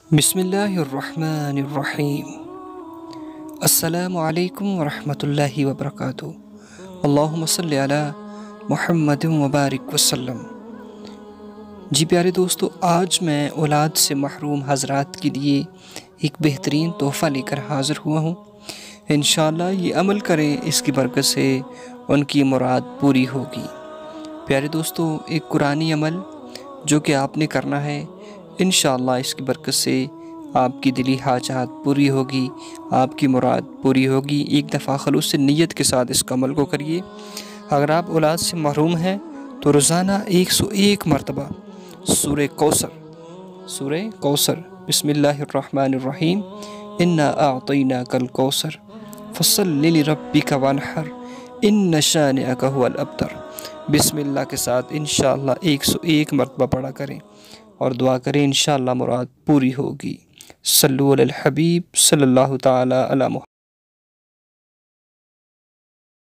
बिस्मिल्लाहिर्रहमानिर्रहीम। अस्सलामु अलैकुम वरहमतुल्लाहि वबरकातुहू। अल्लाहुम्मा सल्लि अला मुहम्मदिन व बारिक वसल्लम। जी प्यारे दोस्तों, आज मैं औलाद से महरूम हज़रात के लिए एक बेहतरीन तोहफ़ा लेकर हाज़िर हुआ हूँ। इंशाअल्लाह ये अमल करें, इसकी बरकत से उनकी मुराद पूरी होगी। प्यारे दोस्तों, एक कुरानी अमल जो कि आपने करना है, इंशाअल्लाह इसकी बरकत से आपकी दिली हाजात पूरी होगी, आपकी मुराद पूरी होगी। एक दफ़ा खलूस से नीयत के साथ इस अमल को करिए। अगर आप औलाद से महरूम हैं तो रोज़ाना 101 मरतबा सूरह कौसर बिस्मिल्लाहिर्रहमानिर्रहीम इन्ना अअतैनाकल कौसर फसल्लि लिरब्बिका वनहर इन्न शानिअका हुवल अब्तर बिस्मिल्लाह के साथ इंशाअल्लाह 101 मरतबा पढ़ा करें और दुआ करें, इंशाअल्लाह मुराद पूरी होगी। सल्लु अलल हबीब सल्लल्लाहु तआला अला मुहम्मद।